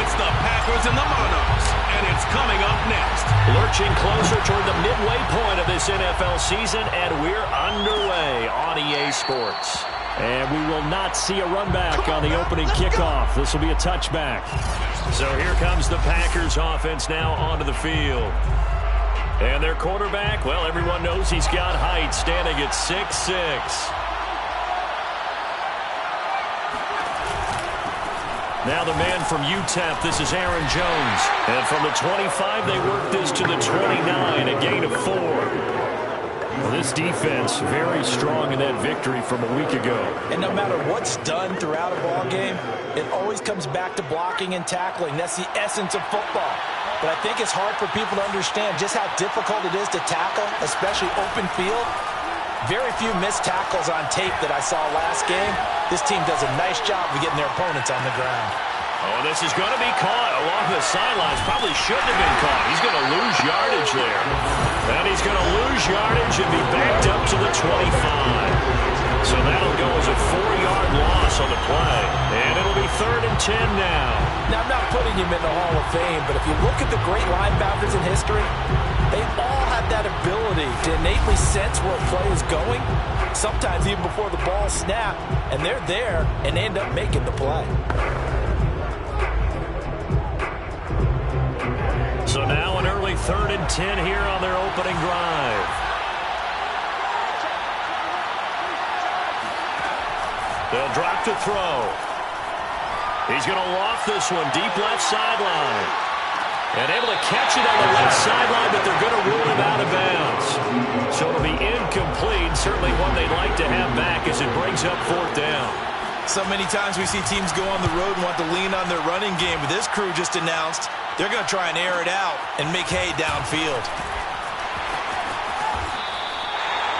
It's the Packers and the Monarchs, and it's coming up next. Lurching closer toward the midway point of this NFL season, and we're underway on EA Sports. And we will not see a run back on the opening kickoff. This will be a touchback. So here comes the Packers offense now onto the field. And their quarterback, well, everyone knows he's got height, standing at 6'6". Now the man from UTEP, this is Aaron Jones. And from the 25, they work this to the 29, a gain of 4. Well, this defense very strong in that victory from a week ago. And no matter what's done throughout a ball game, it always comes back to blocking and tackling. That's the essence of football. But I think it's hard for people to understand just how difficult it is to tackle, especially open field. Very few missed tackles on tape that I saw last game. This team does a nice job of getting their opponents on the ground. Oh, this is going to be caught along the sidelines. Probably shouldn't have been caught. He's going to lose yardage there. And he's going to lose yardage and be backed up to the 25. So that'll go as a 4-yard loss on the play. And it'll be 3rd and 10 now. Now, I'm not putting him in the Hall of Fame, but if you look at the great linebackers in history, they all have that ability to innately sense where a play is going, sometimes even before the ball snapped, and they're there and they end up making the play. So now an early 3rd and 10 here on their opening drive. They'll drop to throw. He's going to loft this one deep left sideline. And able to catch it on the left sideline, but they're going to rule him out of bounds. So it'll be incomplete. Certainly one they'd like to have back as it brings up 4th down. So many times we see teams go on the road and want to lean on their running game, but this crew just announced they're going to try and air it out and make hay downfield.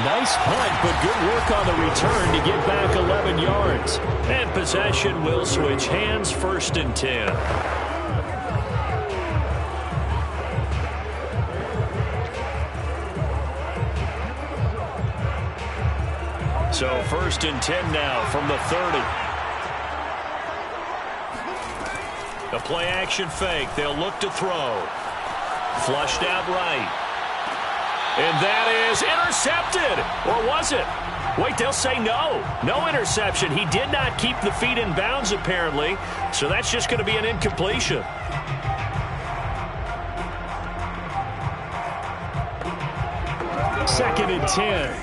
Nice punt, but good work on the return to get back 11 yards. And possession will switch hands, 1st and 10. So 1st and 10 now from the 30. A play-action fake. They'll look to throw. Flushed out right. And that is intercepted. Or was it? Wait, they'll say no. No interception. He did not keep the feet in bounds, apparently. So that's just going to be an incompletion. Second and 10.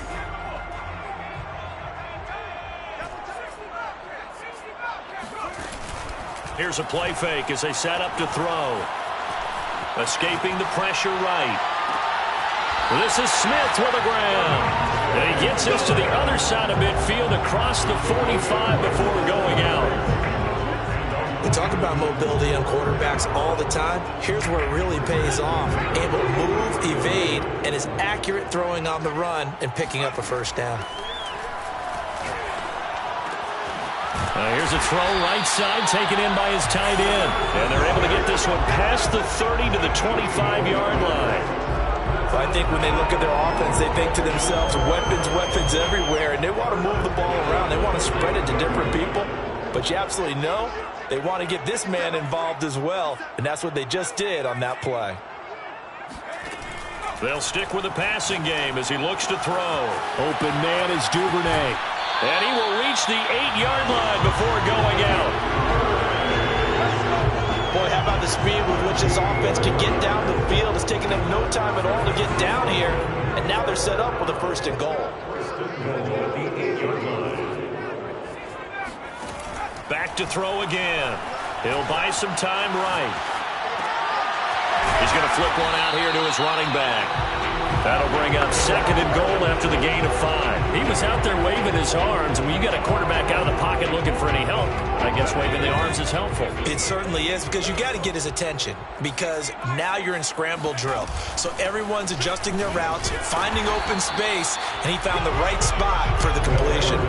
Here's a play fake as they set up to throw. Escaping the pressure right. This is Smith with the ground. And he gets this to the other side of midfield across the 45 before going out. We talk about mobility on quarterbacks all the time. Here's where it really pays off. Able to move, evade, and is accurate throwing on the run and picking up a 1st down. Here's a throw right side taken in by his tight end. And they're able to get this one past the 30 to the 25-yard line. Well, I think when they look at their offense, they think to themselves, weapons everywhere, and they want to move the ball around. They want to spread it to different people. But you absolutely know they want to get this man involved as well, and that's what they just did on that play. They'll stick with the passing game as he looks to throw. Open man is Duvernay. And he will reach the 8-yard line before going out. Boy, how about the speed with which this offense can get down the field? It's taken them no time at all to get down here. And now they're set up with a 1st and goal. Back to throw again. He'll buy some time right. He's going to flip one out here to his running back. That'll bring up 2nd and goal after the gain of 5. He was out there waving his arms, and when you got a quarterback out of the pocket looking for any help, I guess waving the arms is helpful. It certainly is, because you got to get his attention, because now you're in scramble drill. So everyone's adjusting their routes, finding open space, and he found the right spot for the completion.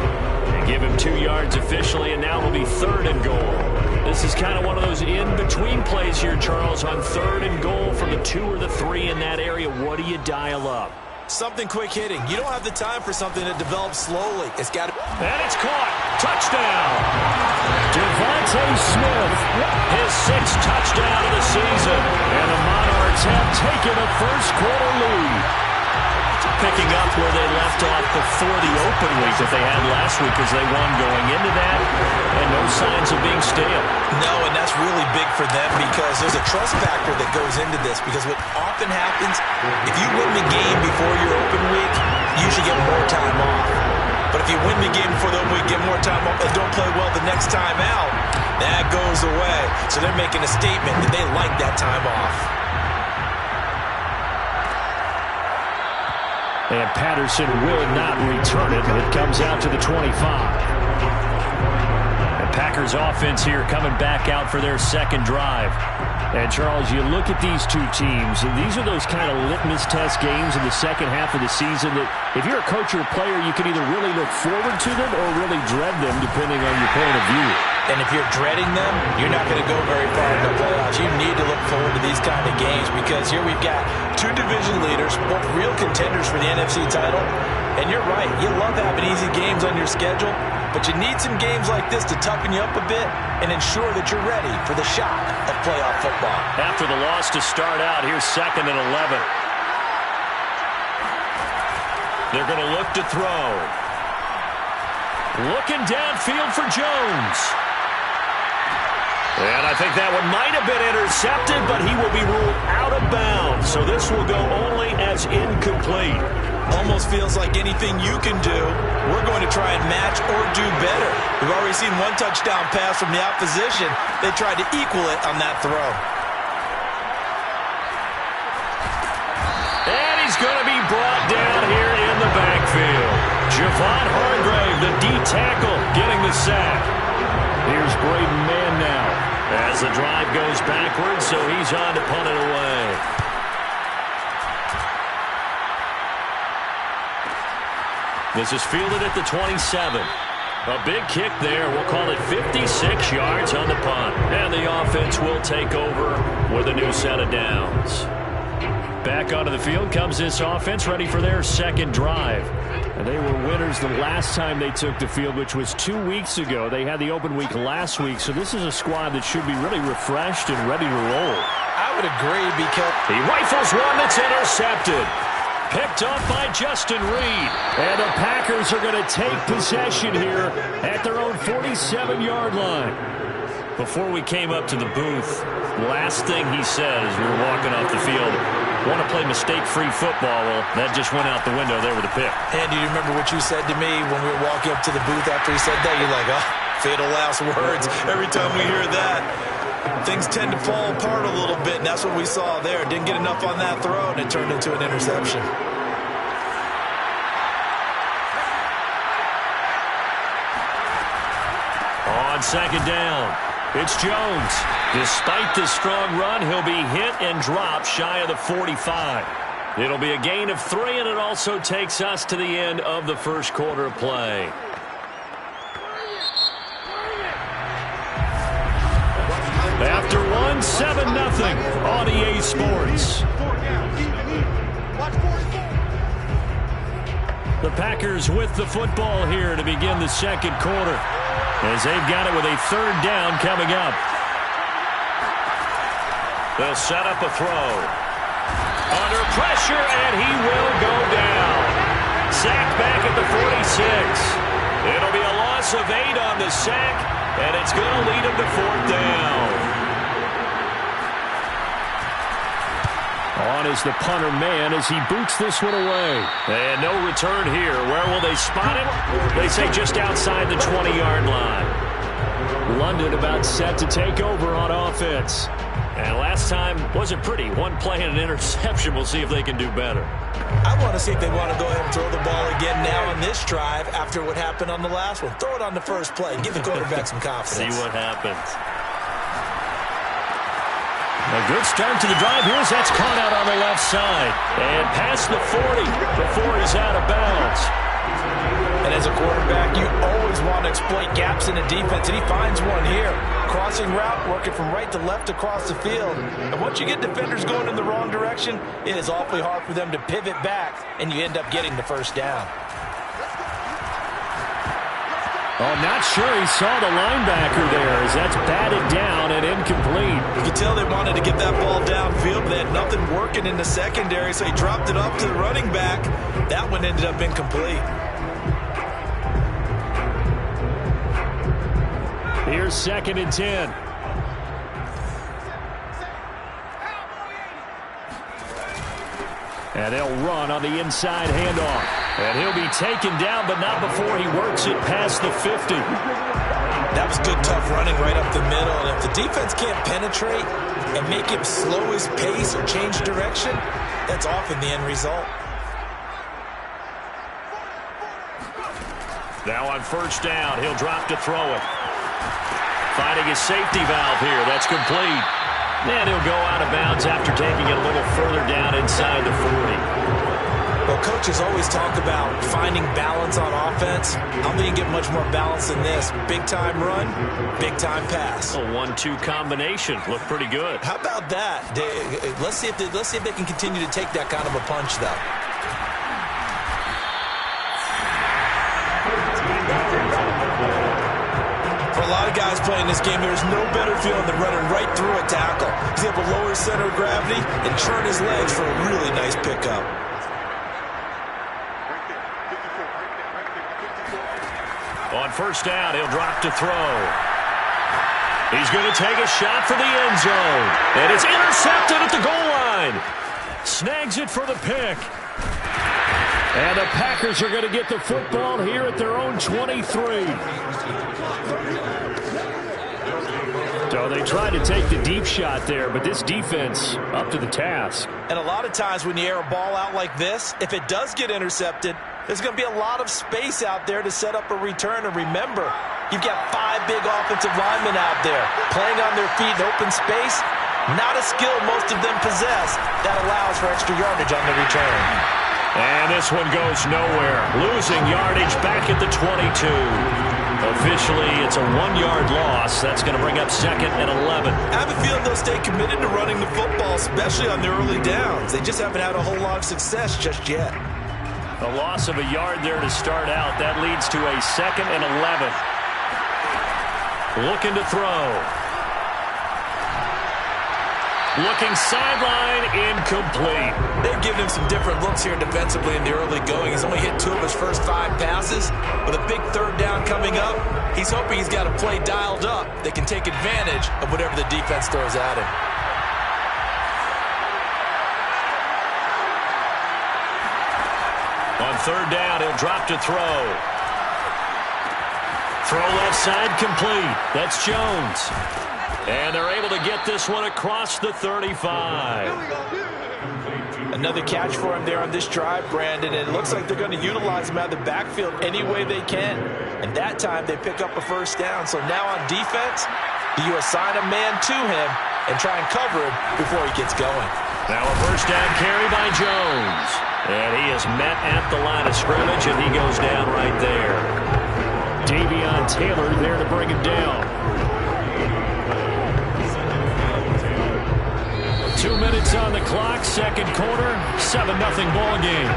They give him 2 yards officially, and now it'll be 3rd and goal. This is kind of one of those in-between plays here, Charles, on 3rd and goal from the 2 or the 3 in that area. What do you dial up? Something quick hitting. You don't have the time for something that develops slowly. It's got to... And it's caught. Touchdown. Devontae Smith, his 6th touchdown of the season. And the Monarchs have taken a first-quarter lead. Picking up where they left off before the open week that they had last week as they won going into that, and no signs of being stale. No, and that's really big for them because there's a trust factor that goes into this, because what often happens, if you win the game before your open week, you should get more time off. But if you win the game before the open week, get more time off, and don't play well the next time out, that goes away. So they're making a statement that they like that time off. And Patterson will not return it. It comes out to the 25. The Packers offense here coming back out for their second drive. And, Charles, you look at these two teams, and these are those kind of litmus test games in the second half of the season that if you're a coach or a player, you can either really look forward to them or really dread them depending on your point of view. And if you're dreading them, you're not going to go very far in the playoffs. You need to look forward to these kind of games because here we've got two division leaders, both real contenders for the NFC title. And you're right, you love having easy games on your schedule, but you need some games like this to toughen you up a bit and ensure that you're ready for the shock of playoff football. After the loss to start out, here's 2nd and 11. They're going to look to throw. Looking downfield for Jones. And I think that one might have been intercepted, but he will be ruled out of bounds. So this will go only as incomplete. Almost feels like anything you can do, we're going to try and match or do better. We've already seen one touchdown pass from the opposition. They tried to equal it on that throw. And he's going to be brought down here in the backfield. Javon Hargrave, the D tackle, getting the sack. Here's Braden Mann now as the drive goes backwards, so he's on to punt it away. This is fielded at the 27. A big kick there. We'll call it 56 yards on the punt. And the offense will take over with a new set of downs. Back onto the field comes this offense, ready for their second drive. And they were winners the last time they took the field, which was 2 weeks ago. They had the open week last week, so this is a squad that should be really refreshed and ready to roll. I would agree because he rifles one that's intercepted. Picked off by Justin Reed. And the Packers are going to take possession here at their own 47-yard line. Before we came up to the booth, last thing he said as we were walking off the field, want to play mistake-free football. Well, that just went out the window there with a pick. And do you remember what you said to me when we were walking up to the booth after he said that? You're like, oh, fatal last words. Every time we hear that, things tend to fall apart a little bit, and that's what we saw there. Didn't get enough on that throw, and it turned into an interception. On second down, it's Jones. Despite the strong run, he'll be hit and dropped shy of the 45. It'll be a gain of 3, and it also takes us to the end of the first quarter of play. After 1, 7-0 on EA Sports. The Packers with the football here to begin the second quarter, as they've got it with a third down coming up. They'll set up a throw. Under pressure, and he will go down. Sacked back at the 46. It'll be a loss of 8 on the sack, and it's going to lead him to 4th down. On is the punter man as he boots this one away. And no return here. Where will they spot him? They say just outside the 20-yard line. London about set to take over on offense. And last time wasn't pretty. One play and an interception. We'll see if they can do better. I want to see if they want to go ahead and throw the ball again now on this drive after what happened on the last one. Throw it on the first play. Give the quarterback some confidence. See what happens. A good start to the drive here as that's caught out on the left side. And past the 40 before he's out of bounds. And And as a quarterback, you always want to exploit gaps in the defense, and he finds one here. Crossing route, working from right to left across the field. And once you get defenders going in the wrong direction, it is awfully hard for them to pivot back, and you end up getting the first down. Oh, not sure he saw the linebacker there as that's batted down and incomplete. You could tell they wanted to get that ball downfield, but they had nothing working in the secondary, so he dropped it off to the running back. That one ended up incomplete. Here's 2nd and 10. And they'll run on the inside handoff. And he'll be taken down, but not before he works it past the 50. That was good, tough running right up the middle. And if the defense can't penetrate and make him slow his pace or change direction, that's often the end result. Now on first down, he'll drop to throw it. Finding his safety valve here. That's complete. And he'll go out of bounds after taking it a little further down inside the 40. Well, coaches always talk about finding balance on offense. How do you get much more balance than this? Big-time run, big-time pass. A 1-2 combination. Looked pretty good. How about that? Let's see if they can continue to take that kind of a punch, though. For a lot of guys playing this game, there's no better feeling than running right through a tackle. He's able to lower his center of gravity and turn his legs for a really nice pickup. On first down, he'll drop to throw. He's going to take a shot for the end zone. And it's intercepted at the goal line. Snags it for the pick. And the Packers are going to get the football here at their own 23. So they tried to take the deep shot there, but this defense up to the task. And a lot of times when you air a ball out like this, if it does get intercepted, there's going to be a lot of space out there to set up a return. And remember, you've got 5 big offensive linemen out there playing on their feet in open space. Not a skill most of them possess that allows for extra yardage on the return. And this one goes nowhere. Losing yardage back at the 22. Officially, it's a 1-yard loss. That's going to bring up 2nd and 11. I have a feeling they'll stay committed to running the football, especially on the early downs. They just haven't had a whole lot of success just yet. A loss of a yard there to start out. That leads to a 2nd and 11. Looking to throw. Looking sideline, incomplete. They've given him some different looks here defensively in the early going. He's only hit 2 of his first 5 passes. With a big 3rd down coming up, he's hoping he's got a play dialed up that can take advantage of whatever the defense throws at him. On 3rd down, he'll drop to throw. Throw left side complete. That's Jones. And they're able to get this one across the 35. Another catch for him there on this drive, Brandon. And it looks like they're going to utilize him out of the backfield any way they can. And that time they pick up a first down. So now on defense, do you assign a man to him and try and cover him before he gets going? Now a first down carry by Jones. And he is met at the line of scrimmage, and he goes down right there. Davion Taylor there to bring him down. 2 minutes on the clock, 2nd quarter, 7-0 ball game.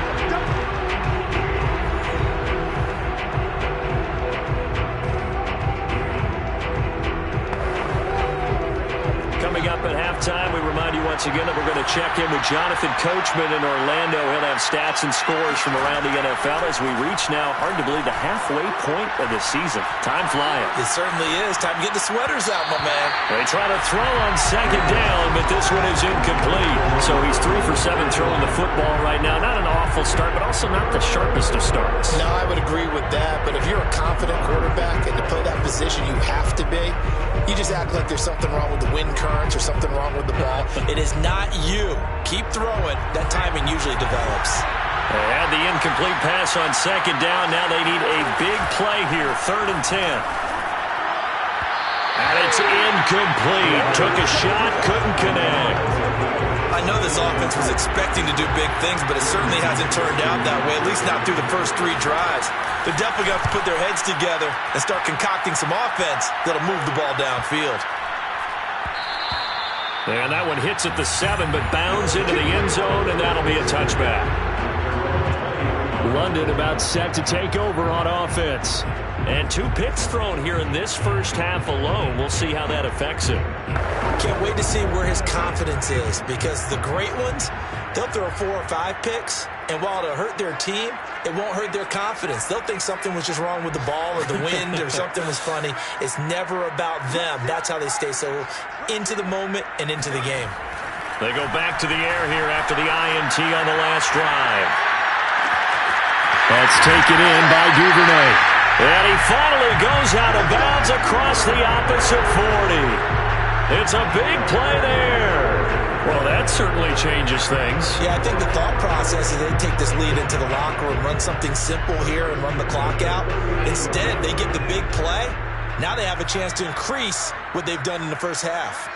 Coming up at halftime, we remind you once again that we're going to check in with Jonathan Coachman in Orlando. He'll have stats and scores from around the NFL as we reach now, hard to believe, the halfway point of the season. Time flying. It certainly is. Time to get the sweaters out, my man. They try to throw on 2nd down, but this one is incomplete. So he's 3 for 7 throwing the football right now. Not an awful start, but also not the sharpest of starts. No, I would agree with that. But if you're a confident quarterback and to play that position, you have to be. You just act like there's something wrong with the wind currents or something wrong with the ball. It is not you. Keep throwing. That timing usually develops. They had the incomplete pass on 2nd down. Now they need a big play here, 3rd and 10. And it's incomplete. Took a shot, couldn't connect. I know this offense was expecting to do big things, but it certainly hasn't turned out that way, at least not through the first 3 drives. They're definitely going to have to put their heads together and start concocting some offense that'll move the ball downfield. And that one hits at the 7, but bounds into the end zone, and that'll be a touchback. London about set to take over on offense. And 2 picks thrown here in this first half alone. We'll see how that affects him. Can't wait to see where his confidence is, because the great ones, they'll throw 4 or 5 picks, and while it'll hurt their team, it won't hurt their confidence. They'll think something was just wrong with the ball or the wind or something was funny. It's never about them. That's how they stay so into the moment and into the game. They go back to the air here after the INT on the last drive. That's taken in by Duvernay. And he finally goes out of bounds across the opposite 40. It's a big play there. Well, that certainly changes things. Yeah, I think the thought process is they take this lead into the locker room, run something simple here and run the clock out. Instead, they get the big play. Now they have a chance to increase what they've done in the first half.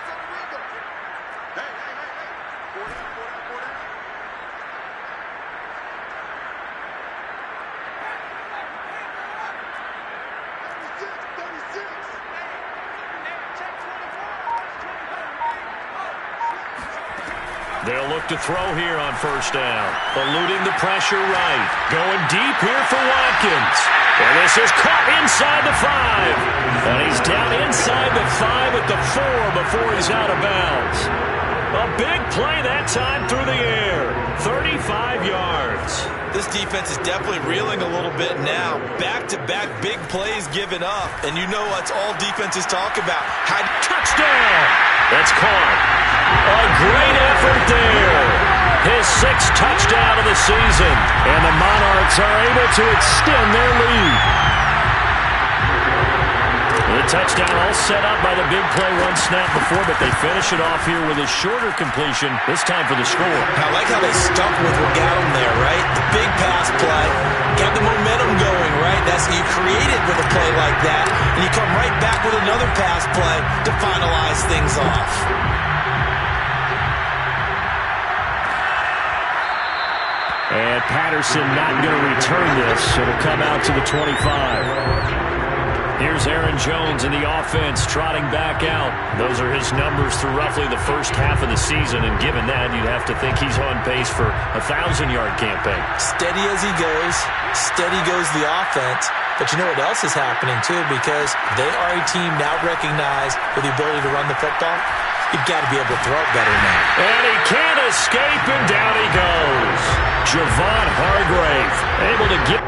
They'll look to throw here on first down. Eluding the pressure right. Going deep here for Watkins. And this is caught inside the 5. And he's down inside the 5 at the 4 before he's out of bounds. A big play that time through the air. 35 yards. This defense is definitely reeling a little bit now. Back-to-back big plays given up. And you know what all defenses talk about. Touchdown! That's caught. A great effort there. His 6th touchdown of the season. And the Monarchs are able to extend their lead. The touchdown all set up by the big play one snap before, but they finish it off here with a shorter completion, this time for the score. I like how they stuck with what got them there, right? The big pass play, got the momentum going, right? That's you create it with a play like that, and you come right back with another pass play to finalize things off. And Patterson not going to return this. It'll come out to the 25. Here's Aaron Jones in the offense trotting back out. Those are his numbers through roughly the first half of the season, and given that, you'd have to think he's on pace for a 1,000-yard campaign. Steady as he goes, steady goes the offense. But you know what else is happening, too, because they are a team now recognized with the ability to run the football. You've got to be able to throw it better now. And he can't escape, and down he goes. Javon Hargrave able to get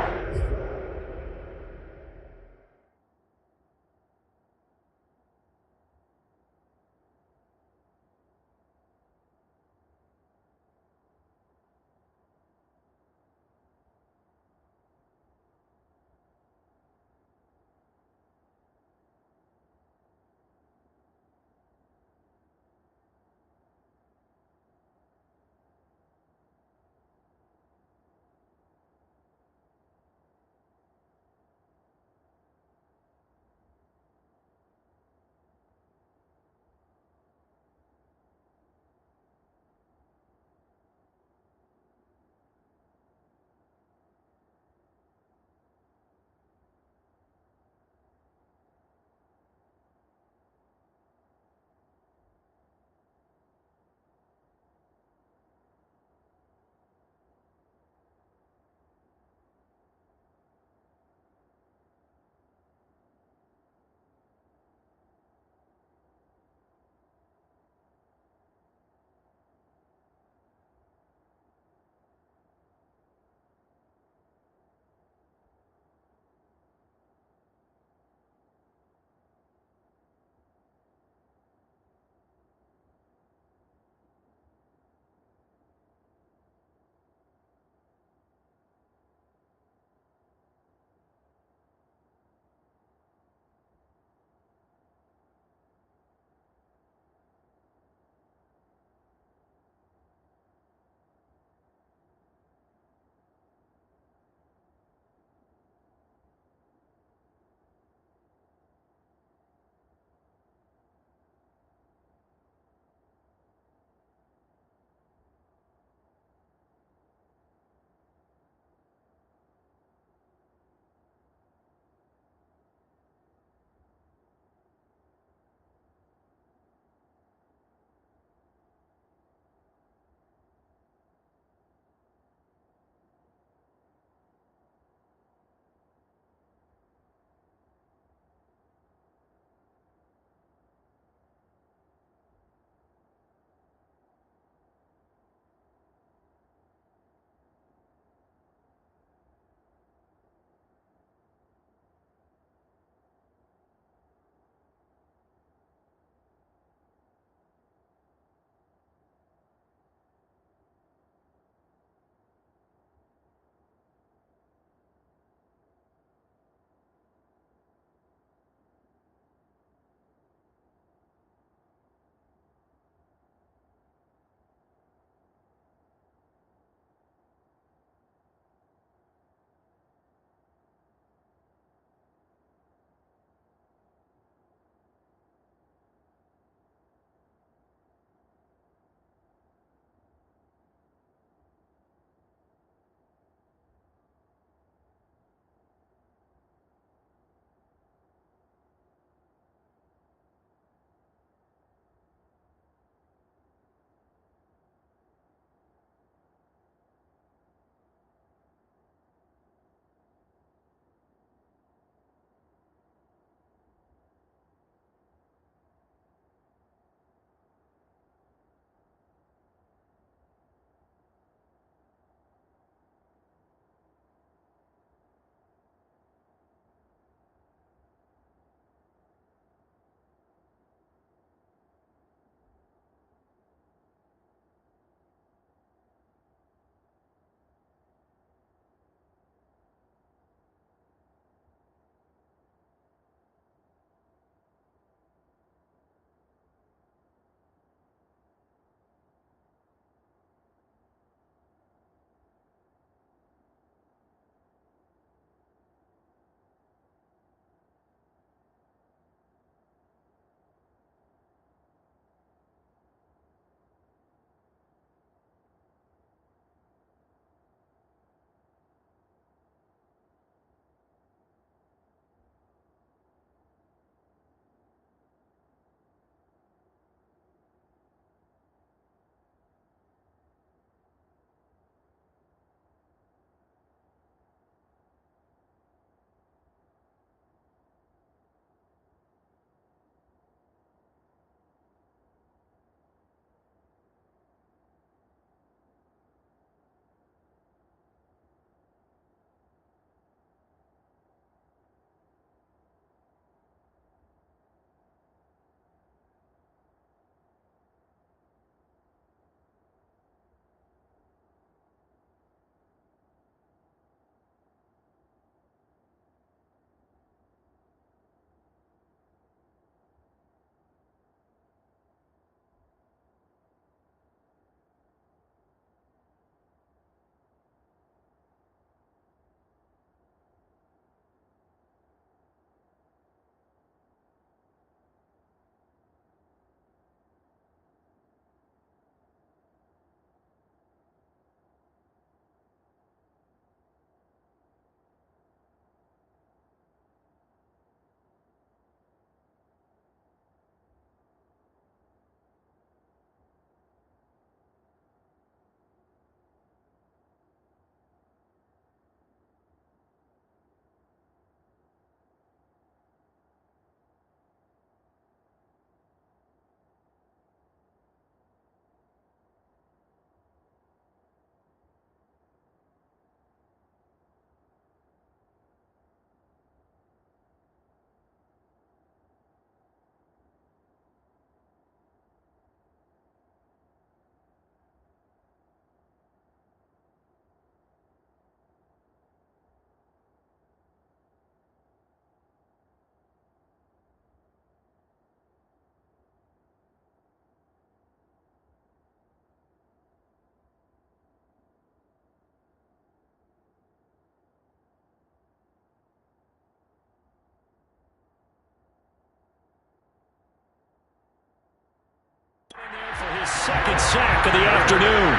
second sack of the afternoon.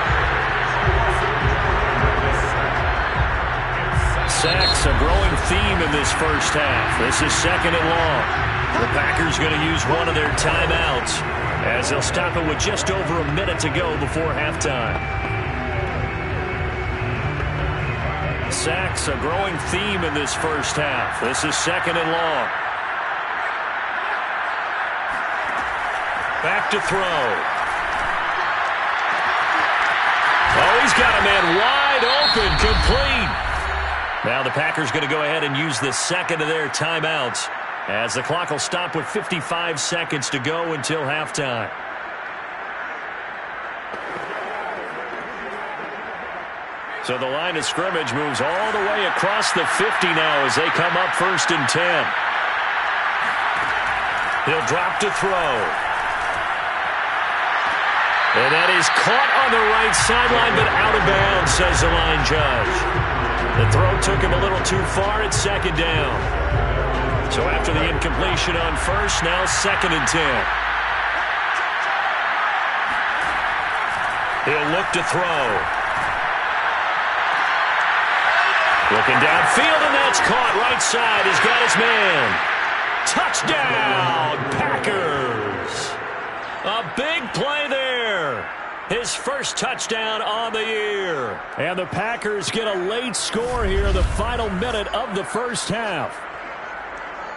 Sacks a growing theme in this first half. This is second and long. The Packers going to use one of their timeouts as they'll stop it with just over a minute to go before halftime. Sacks a growing theme in this first half. This is second and long. Back to throw. Oh, he's got a man wide open, complete. Now the Packers going to go ahead and use the second of their timeouts as the clock will stop with 55 seconds to go until halftime. So the line of scrimmage moves all the way across the 50 now as they come up 1st and 10. He'll drop to throw. And that is caught on the right sideline, but out of bounds, says the line judge. The throw took him a little too far at second down. So after the incompletion on first, now 2nd and 10. He'll look to throw. Looking downfield, and that's caught right side. He's got his man. Touchdown, Packers. A big play there. His first touchdown on the year. And the Packers get a late score here in the final minute of the first half.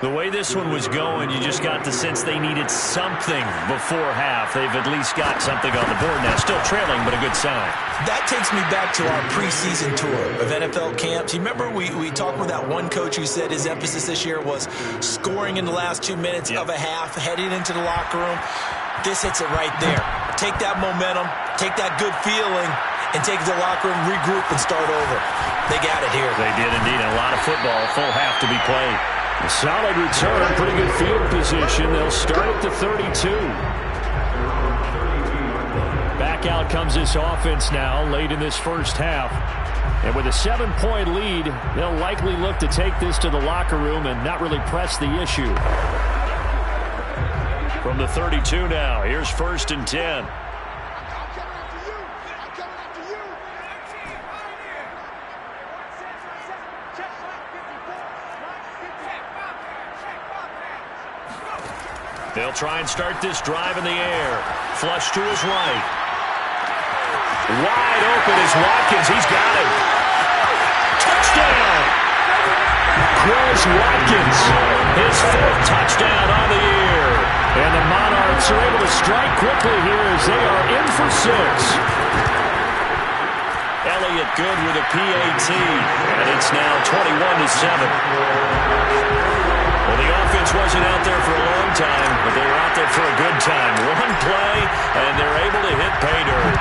The way this one was going, you just got the sense they needed something before half. They've at least got something on the board now. Still trailing, but a good sign. That takes me back to our preseason tour of NFL camps. You remember we talked with that one coach who said his emphasis this year was scoring in the last 2 minutes of a half, heading into the locker room. This hits it right there. Take that momentum, take that good feeling, and take it to the locker room, regroup, and start over. They got it here. They did indeed. A lot of football, full half to be played. A solid return, pretty good field position. They'll start at the 32. Back out comes this offense now, late in this first half. And with a 7-point lead, they'll likely look to take this to the locker room and not really press the issue. From the 32 now, here's 1st and 10. They'll try and start this drive in the air. Flush to his right. Wide open is Watkins. He's got it. Touchdown! Quez Watkins. His 4th touchdown on the year. And the Monarchs are able to strike quickly here as they are in for 6. Elliott good with a PAT. And it's now 21-7. Well, the offense wasn't out there for a long time, but they were out there for a good time. One play, and they're able to hit pay dirt.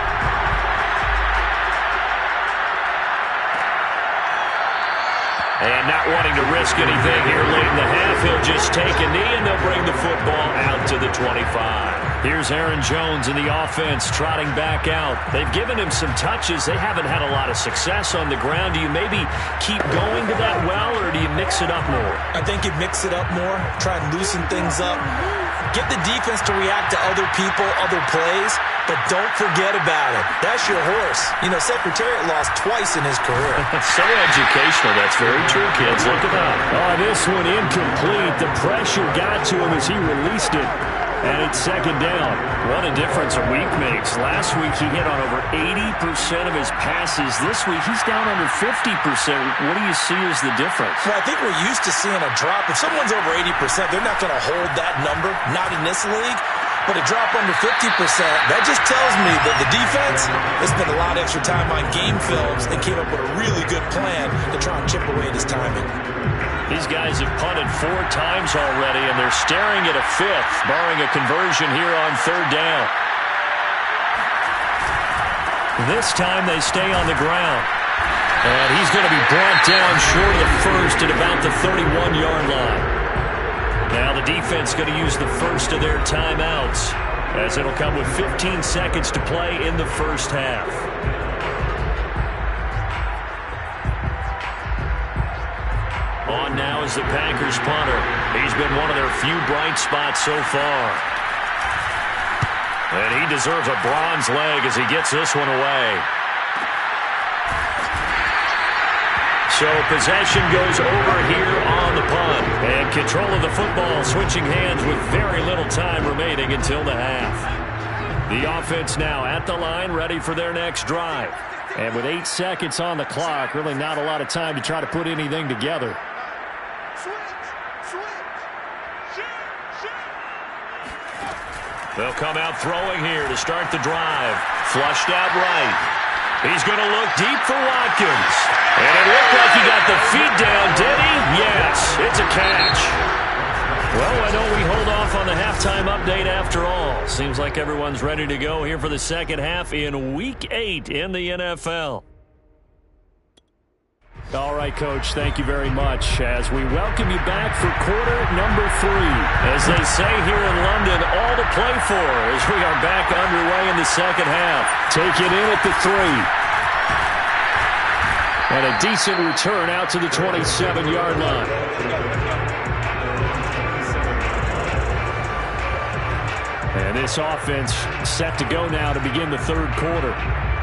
And not wanting to risk anything here late in the half, he'll just take a knee, and they'll bring the football out to the 25. Here's Aaron Jones in the offense trotting back out. They've given him some touches. They haven't had a lot of success on the ground. Do you maybe keep going to that well, or do you mix it up more? I think you mix it up more, try and loosen things up. Get the defense to react to other people, other plays, but don't forget about it. That's your horse. You know, Secretariat lost twice in his career. So educational. That's very true, kids. Look at that. Oh, this one incomplete. The pressure got to him as he released it. And it's 2nd down. What a difference a week makes. Last week he hit on over 80% of his passes. This week he's down under 50%. What do you see as the difference? Well, I think we're used to seeing a drop. If someone's over 80%, they're not going to hold that number. Not in this league. But a drop under 50%, that just tells me that the defense has spent a lot of extra time on game films and came up with a really good plan to try and chip away at his timing. These guys have punted 4 times already, and they're staring at a 5th, barring a conversion here on 3rd down. This time they stay on the ground. And he's going to be brought down short of the first at about the 31-yard line. Now the defense going to use the first of their timeouts, as it'll come with 15 seconds to play in the first half. On now is the Packers punter. He's been one of their few bright spots so far. And he deserves a bronze leg as he gets this one away. So possession goes over here on the punt. And control of the football switching hands with very little time remaining until the half. The offense now at the line, ready for their next drive. And with 8 seconds on the clock, really not a lot of time to try to put anything together. They'll come out throwing here to start the drive. Flushed out right. He's going to look deep for Watkins. And it looked like he got the feet down, did he? Yes, it's a catch. Well, I know we hold off on the halftime update after all. Seems like everyone's ready to go here for the second half in Week 8 in the NFL. All right, Coach, thank you very much as we welcome you back for quarter number 3. As they say here in London, all to play for as we are back underway in the second half. Take it in at the 3. And a decent return out to the 27-yard line. And this offense set to go now to begin the third quarter.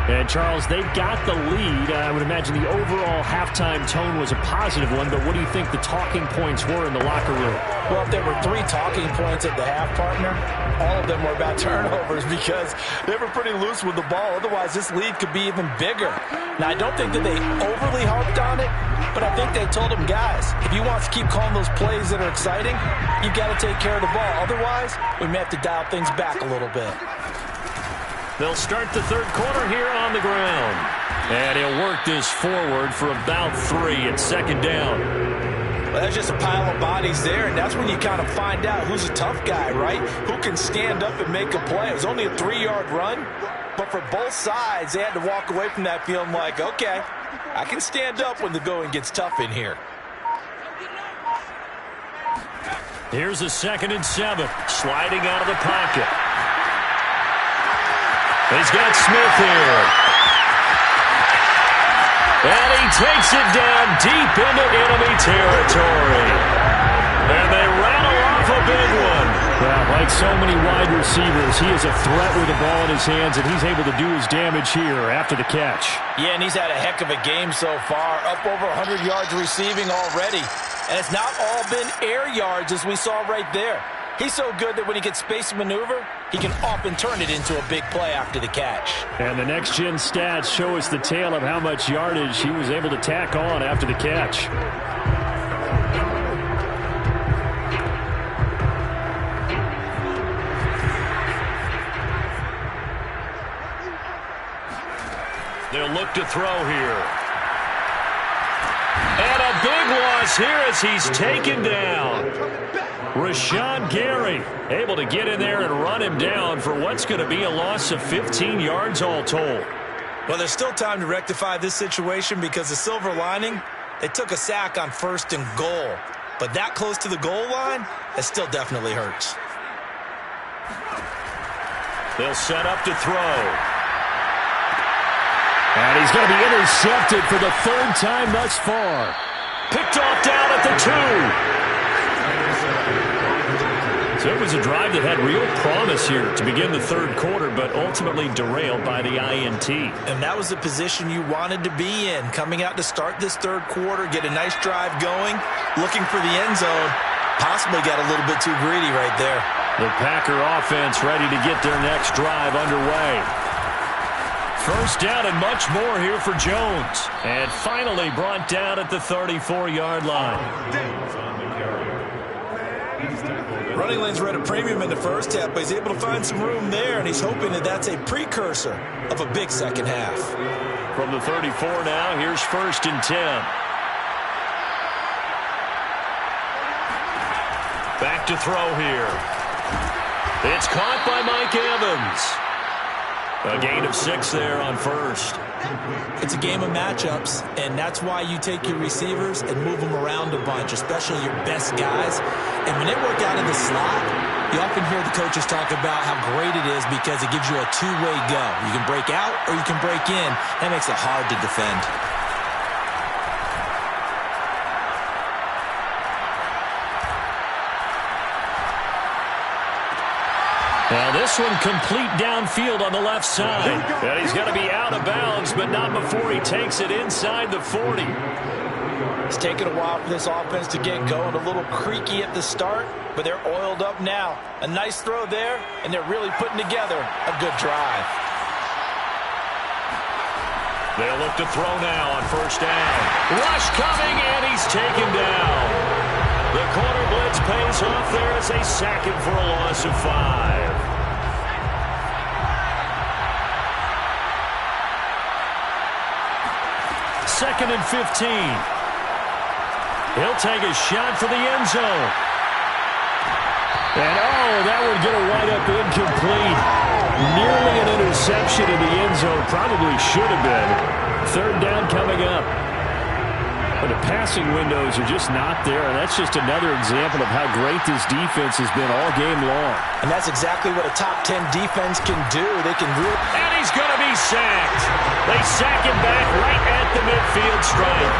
And, Charles, they've got the lead. I would imagine the overall halftime tone was a positive one, but what do you think the talking points were in the locker room? Well, if there were 3 talking points at the half, partner, all of them were about turnovers because they were pretty loose with the ball. Otherwise, this lead could be even bigger. Now, I don't think that they overly harped on it, but I think they told them, guys, if you want to keep calling those plays that are exciting, you've got to take care of the ball. Otherwise, we may have to dial things back a little bit. They'll start the third quarter here on the ground. And he'll work this forward for about 3 at second down. Well, that's just a pile of bodies there, and that's when you kind of find out who's a tough guy, right? Who can stand up and make a play. It was only a 3-yard run, but for both sides, they had to walk away from that feeling like, okay, I can stand up when the going gets tough in here. Here's a 2nd and 7, sliding out of the pocket. He's got Smith here. And he takes it down deep into enemy territory. And they rattle off a big one. Well, like so many wide receivers, he is a threat with the ball in his hands, and he's able to do his damage here after the catch. Yeah, and he's had a heck of a game so far, up over 100 yards receiving already. And it's not all been air yards as we saw right there. He's so good that when he gets space to maneuver, he can often turn it into a big play after the catch. And the next-gen stats show us the tale of how much yardage he was able to tack on after the catch. They'll look to throw here. And a big loss here as he's taken down. Rashawn Gary able to get in there and run him down for what's going to be a loss of 15 yards all told. Well, there's still time to rectify this situation because the silver lining, they took a sack on 1st and goal. But that close to the goal line, it still definitely hurts. They'll set up to throw. And he's going to be intercepted for the 3rd time thus far. Picked off down at the 2. So it was a drive that had real promise here to begin the third quarter, but ultimately derailed by the INT. And that was the position you wanted to be in, coming out to start this third quarter, get a nice drive going, looking for the end zone. Possibly got a little bit too greedy right there. The Packer offense ready to get their next drive underway. First down and much more here for Jones. And finally brought down at the 34-yard line. Running lanes were at a premium in the first half, but he's able to find some room there, and he's hoping that that's a precursor of a big second half. From the 34 now, here's 1st and 10. Back to throw here. It's caught by Mike Evans. A gain of 6 there on 1st. It's a game of matchups, and that's why you take your receivers and move them around a bunch, especially your best guys. And when they work out in the slot, you often hear the coaches talk about how great it is because it gives you a two-way go. You can break out or you can break in. That makes it hard to defend. Now this one complete downfield on the left side. And he's going to be out of bounds, but not before he takes it inside the 40. It's taken a while for this offense to get going. A little creaky at the start, but they're oiled up now. A nice throw there, and they're really putting together a good drive. They'll look to throw now on first down. Rush coming, and he's taken down. The corner blitz pays off there as they sack him for a loss of 5. Second and 15. He'll take a shot for the end zone. And, that would get a wide-up incomplete. Nearly an interception in the end zone. Probably should have been. Third down coming up. But the passing windows are just not there, and that's just another example of how great this defense has been all game long. And that's exactly what a top 10 defense can do. They can really... And he's going to be sacked. They sack him back right at the midfield stripe.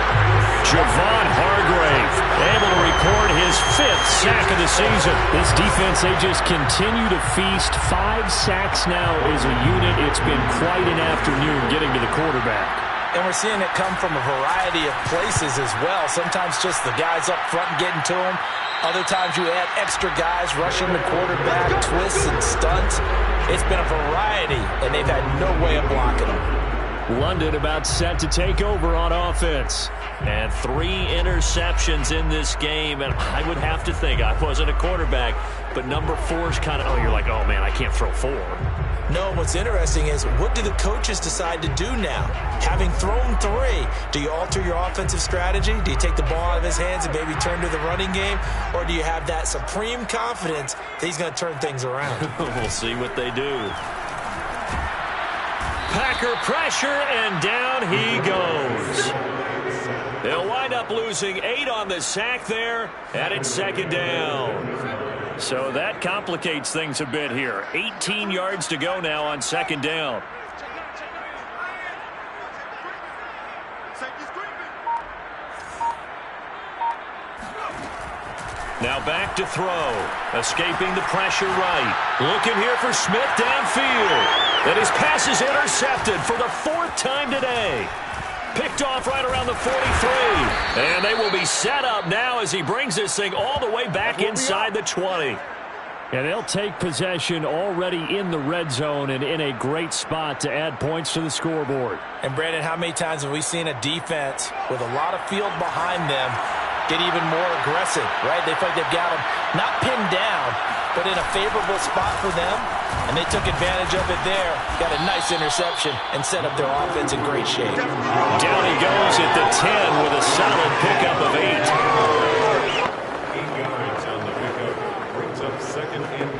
Javon Hargrave able to record his 5th sack of the season. This defense, they just continue to feast. 5 sacks now as a unit. It's been quite an afternoon getting to the quarterback. And we're seeing it come from a variety of places as well. Sometimes just the guys up front getting to him. Other times you add extra guys rushing the quarterback, twists and stunts. It's been a variety, and they've had no way of blocking them. London about set to take over on offense. And 3 interceptions in this game. And I would have to think, I wasn't a quarterback, but number 4's kind of, you're like, oh, man, I can't throw 4. No, what's interesting is what do the coaches decide to do now? Having thrown 3, do you alter your offensive strategy? Do you take the ball out of his hands and maybe turn to the running game? Or do you have that supreme confidence that he's going to turn things around? We'll see what they do. Packer pressure, and down he goes. They'll wind up losing 8 on the sack there, and it's second down. So that complicates things a bit here. 18 yards to go now on second down. Now back to throw. Escaping the pressure right. Looking here for Smith downfield. And his pass is intercepted for the 4th time today. Picked off right around the 43. And they will be set up now as he brings this thing all the way back inside the 20. And they'll take possession already in the red zone and in a great spot to add points to the scoreboard. And, Brandon, how many times have we seen a defense with a lot of field behind them get even more aggressive, right? They feel like they've got them not pinned down, but in a favorable spot for them. And they took advantage of it there. Got a nice interception and set up their offense in great shape. Down he goes at the 10 with a solid pickup of 8. 8 yards on the pickup. Brings up second and 2.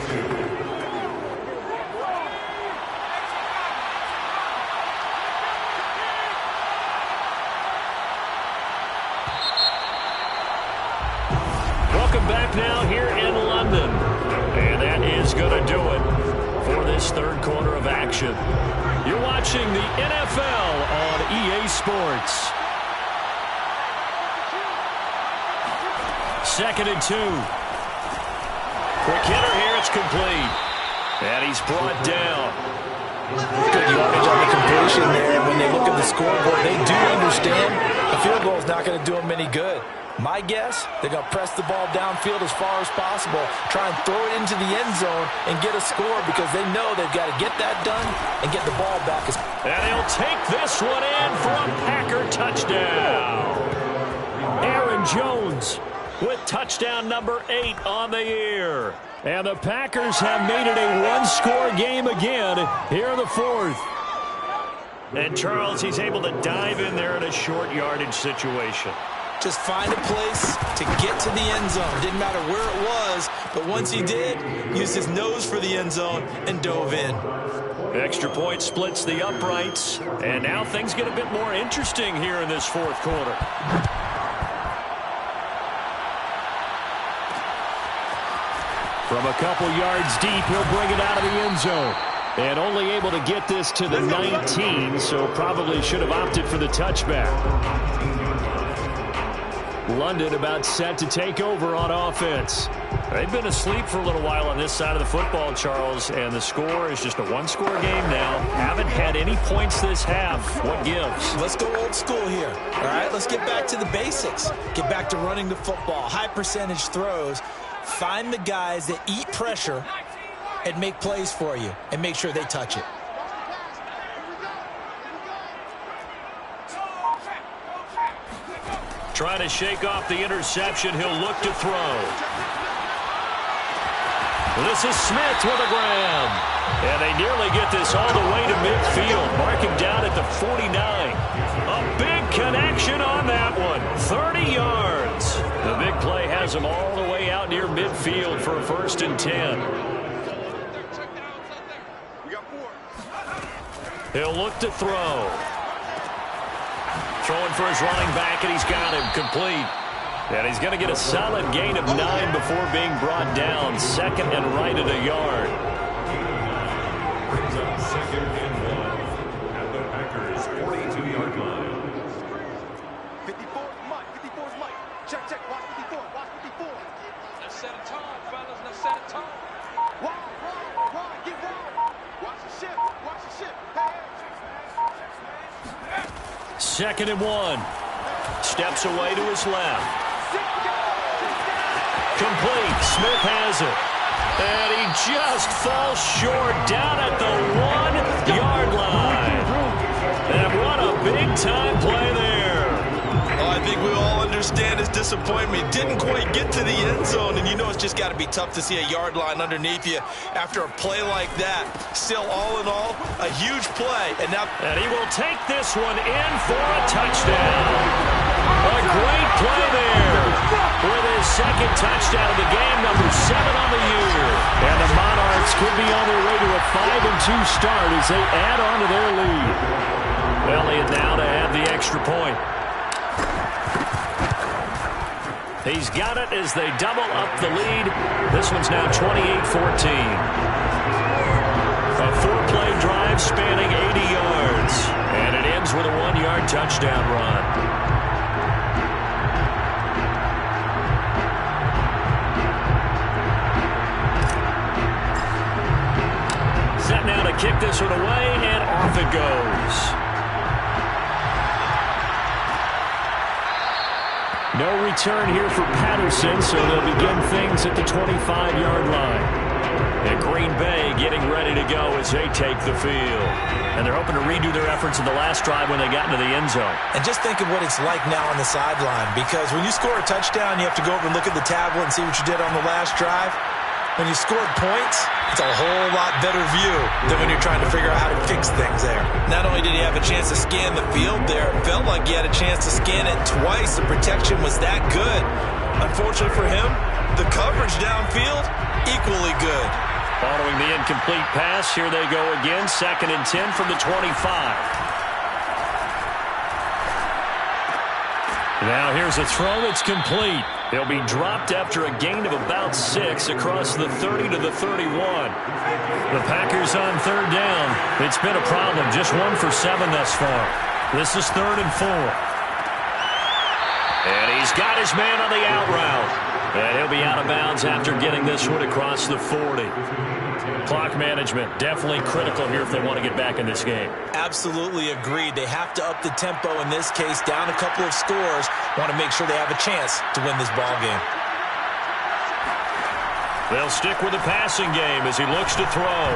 Welcome back now here in London. And that is going to do it for this third quarter of action. You're watching the NFL on EA Sports. Second and 2. Quick hitter here, it's complete. And he's brought down. Good yardage on the completion there. When they look at the scoreboard, they do understand the field goal is not going to do them any good. My guess, they're going to press the ball downfield as far as possible, try and throw it into the end zone and get a score because they know they've got to get that done and get the ball back. And he'll take this one in for a Packer touchdown. Aaron Jones with touchdown number 8 on the year. And the Packers have made it a one-score game again here in the 4th. And Charles, he's able to dive in there in a short yardage situation. Just find a place to get to the end zone. Didn't matter where it was, but once he did, used his nose for the end zone and dove in. Extra point splits the uprights, and now things get a bit more interesting here in this 4th quarter. From a couple yards deep, he'll bring it out of the end zone. And only able to get this to the 19, so probably should have opted for the touchback. London about set to take over on offense. They've been asleep for a little while on this side of the football, Charles, and the score is just a one-score game now. Haven't had any points this half. What gives? Let's go old school here. All right, let's get back to the basics. Get back to running the football, high percentage throws. Find the guys that eat pressure and make plays for you and make sure they touch it. Trying to shake off the interception. He'll look to throw. This is Smith with a grab. And they nearly get this all the way to midfield, marking down at the 49. A big connection on that one. 30 yards. The big play has them all the way out near midfield for a 1st and 10. He'll look to throw. Throwing for his running back, and he's got him complete. And he's going to get a solid gain of 9 before being brought down. 2nd and right at a yard. Brings up 2nd and 1 at the Packers' 42-yard line. 54 is Mike. 54 is Mike. Check, check. Watch 54. Watch 54. Let's set a tone, fellas. Let's set a tone. Wide. Get wide. Watch the ship. Watch the ship. Hey. 2nd and 1. Steps away to his left. Complete. Smith has it. And he just falls short down at the 1-yard line. And what a big-time play there. Oh, I think we all understand his disappointment. Didn't quite get to the end zone, and you know it's just got to be tough to see a yard line underneath you after a play like that. Still, all in all, a huge play. And he will take this one in for a touchdown. A great play there with his 2nd touchdown of the game, number 7 on the year. And the Monarchs could be on their way to a 5-2 start as they add on to their lead. Elliott now to have the extra point. He's got it as they double up the lead. This one's now 28-14. A 4-play drive spanning 80 yards. And it ends with a 1-yard touchdown run. Set now to kick this one away, and off it goes. No return here for Patterson, so they'll begin things at the 25-yard line. And Green Bay getting ready to go as they take the field. And they're hoping to redo their efforts in the last drive when they got into the end zone. And just think of what it's like now on the sideline, because when you score a touchdown, you have to go over and look at the tablet and see what you did on the last drive. When you scored points, it's a whole lot better view than when you're trying to figure out how to fix things there. Not only did he have a chance to scan the field there, it felt like he had a chance to scan it twice. The protection was that good. Unfortunately for him, the coverage downfield, equally good. Following the incomplete pass, here they go again. 2nd and 10 from the 25. Now here's a throw that's complete. He'll be dropped after a gain of about 6 across the 30 to the 31. The Packers on 3rd down. It's been a problem. Just 1 for 7 thus far. This is 3rd and 4. And he's got his man on the out route. And he'll be out of bounds after getting this one across the 40. Clock management definitely critical here if they want to get back in this game. Absolutely agreed. They have to up the tempo in this case, down a couple of scores. Want to make sure they have a chance to win this ball game. They'll stick with the passing game as he looks to throw.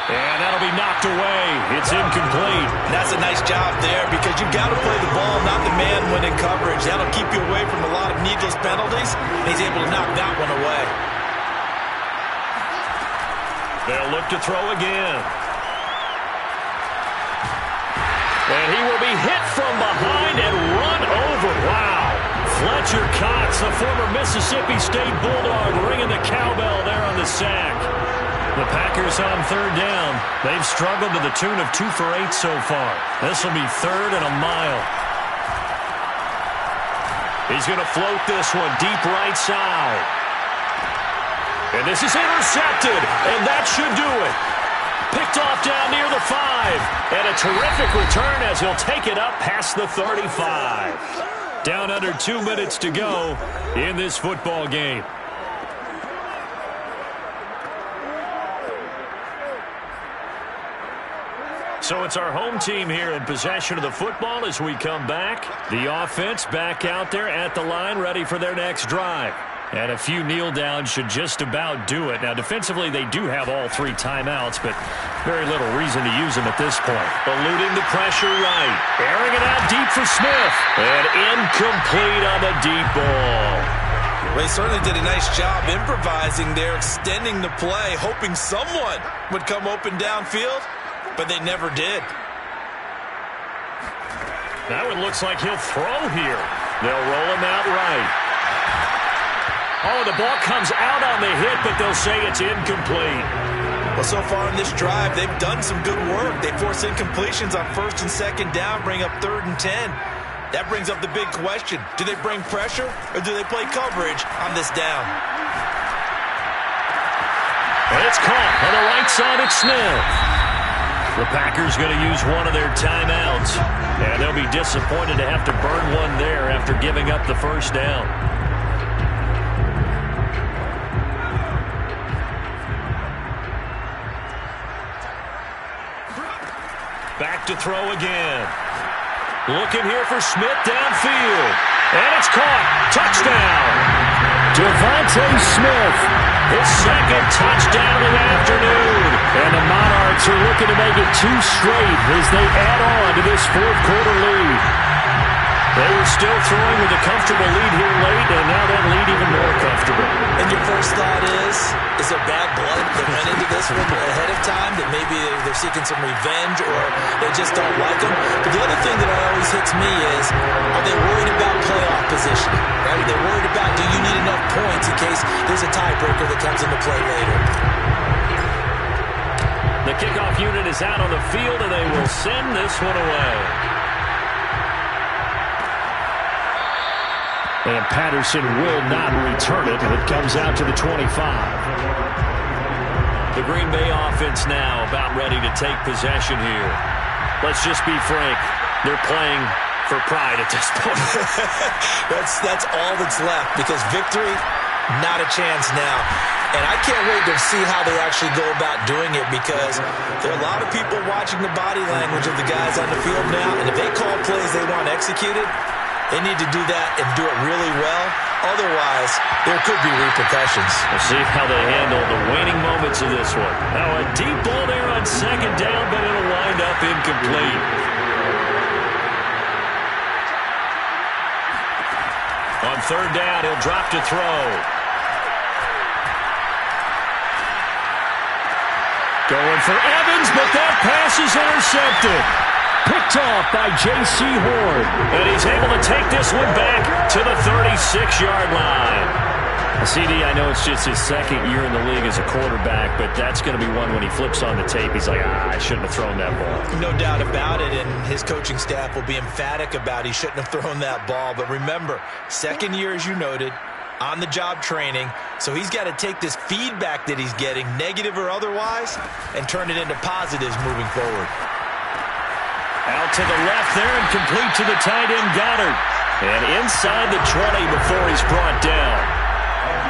And that'll be knocked away. It's incomplete. That's a nice job there because you've got to play the ball, not the man when in coverage. That'll keep you away from a lot of needless penalties. He's able to knock that one away. They'll look to throw again. And he will be hit from behind and run over. Wow. Fletcher Cox, the former Mississippi State Bulldog, ringing the cowbell there on the sack. The Packers on 3rd down. They've struggled to the tune of 2 for 8 so far. This will be 3rd and a mile. He's going to float this one deep right side. And this is intercepted, and that should do it. Picked off down near the 5. And a terrific return as he'll take it up past the 35. Down under 2 minutes to go in this football game. So it's our home team here in possession of the football as we come back. The offense back out there at the line, ready for their next drive. And a few kneel downs should just about do it. Now, defensively, they do have all 3 timeouts, but very little reason to use them at this point. Eluding the pressure right. Airing it out deep for Smith. And incomplete on the deep ball. Well, he certainly did a nice job improvising there, extending the play, hoping someone would come open downfield, but they never did. That one looks like he'll throw here. They'll roll him out right. Oh, the ball comes out on the hit, but they'll say it's incomplete. Well, so far in this drive, they've done some good work. They force incompletions on 1st and 2nd down, bring up 3rd and 10. That brings up the big question. Do they bring pressure, or do they play coverage on this down? And it's caught on the right side at Smith. The Packers going to use one of their timeouts, and they'll be disappointed to have to burn one there after giving up the first down. Back to throw again. Looking here for Smith downfield. And it's caught. Touchdown. Devontae Smith. His 2nd touchdown of the afternoon. And the Monarchs are looking to make it 2 straight as they add on to this 4th quarter lead. They were still throwing with a comfortable lead here late, and now that lead even more comfortable. And your first thought is there bad blood that went into this one ahead of time, that maybe they're seeking some revenge or they just don't like them? But the other thing that always hits me is, are they worried about playoff positioning? Right? Are they worried about, do you need enough points in case there's a tiebreaker that comes into play later? The kickoff unit is out on the field, and they will send this one away. And Patterson will not return it. It comes out to the 25. The Green Bay offense now about ready to take possession here. Let's just be frank. They're playing for pride at this point. That's all that's left, because victory, not a chance now. And I can't wait to see how they actually go about doing it, because there are a lot of people watching the body language of the guys on the field now, and if they call plays they want executed, they need to do that and do it really well. Otherwise, there could be repercussions. We'll see how they handle the waning moments of this one. Now a deep ball there on 2nd down, but it'll wind up incomplete. On 3rd down, he'll drop to throw. Going for Evans, but that pass is intercepted. Picked off by J.C. Horn. And he's able to take this one back to the 36-yard line. CD, I know it's just his 2nd year in the league as a quarterback, but that's going to be one when he flips on the tape, he's like, I shouldn't have thrown that ball. No doubt about it, and his coaching staff will be emphatic about he shouldn't have thrown that ball. But remember, 2nd year, as you noted, on-the-job training, so he's got to take this feedback that he's getting, negative or otherwise, and turn it into positives moving forward. Out to the left there and complete to the tight end Goddard. And inside the 20 before he's brought down.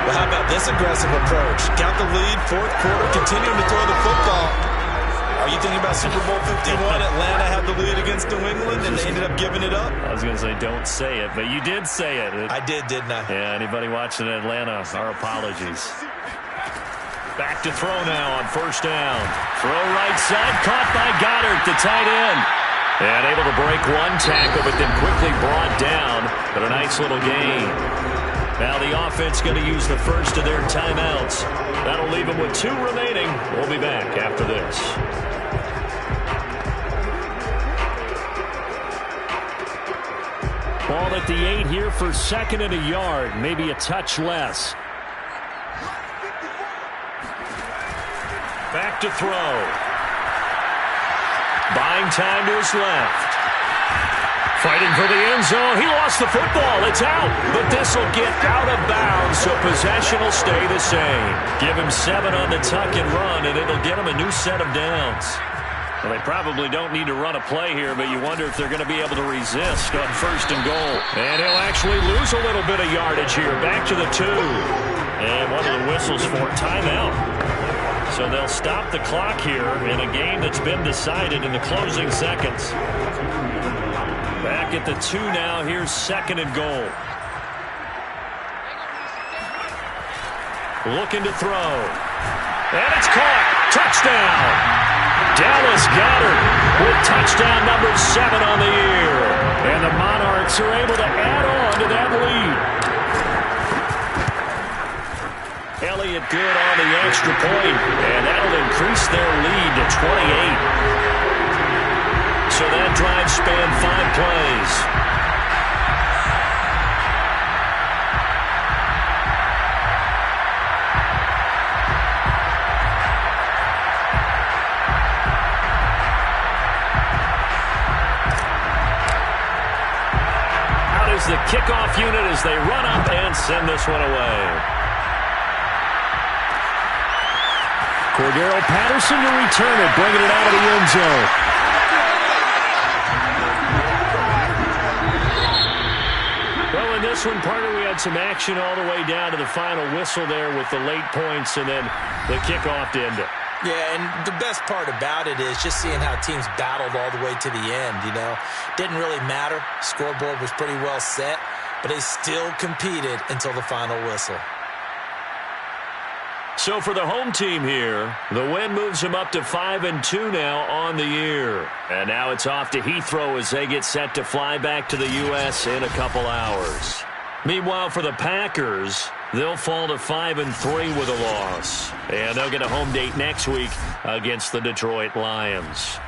Well, how about this aggressive approach? Count the lead, 4th quarter, continuing to throw the football. Are you thinking about Super Bowl 51? Atlanta had the lead against New England, and they ended up giving it up? I was going to say, don't say it, but you did say it. I did, didn't I? Yeah, anybody watching Atlanta, our apologies. Back to throw now on 1st down. Throw right side, caught by Goddard, the tight end. And able to break one tackle, but then quickly brought down. But a nice little gain. Now the offense going to use the first of their timeouts. That'll leave them with 2 remaining. We'll be back after this. Ball at the 8 here for 2nd and a yard. Maybe a touch less. Back to throw. Buying time to his left. Fighting for the end zone. He lost the football. It's out. But this will get out of bounds, so possession will stay the same. Give him 7 on the tuck and run, and it'll get him a new set of downs. Well, they probably don't need to run a play here, but you wonder if they're going to be able to resist on 1st and goal. And he'll actually lose a little bit of yardage here. Back to the 2. And one of the whistles for timeout. So they'll stop the clock here in a game that's been decided in the closing seconds. Back at the 2 now. Here's 2nd and goal. Looking to throw. And it's caught. Touchdown. Dallas Goedert with touchdown number 7 on the year. And the Monarchs are able to add on to that lead. Elliott good on the extra point, and that'll increase their lead to 28. So that drive spanned 5 plays. The kickoff unit as they run up and send this one away. Cordero Patterson to return it, bringing it out of the end zone. Well, in this one, partner, we had some action all the way down to the final whistle there with the late points and then the kickoff to end it. Yeah, and the best part about it is just seeing how teams battled all the way to the end, you know. Didn't really matter. Scoreboard was pretty well set, but they still competed until the final whistle. So for the home team here, the win moves them up to 5-2 now on the year. And now it's off to Heathrow as they get set to fly back to the U.S. in a couple hours. Meanwhile, for the Packers, they'll fall to 5-3 with a loss. And they'll get a home date next week against the Detroit Lions.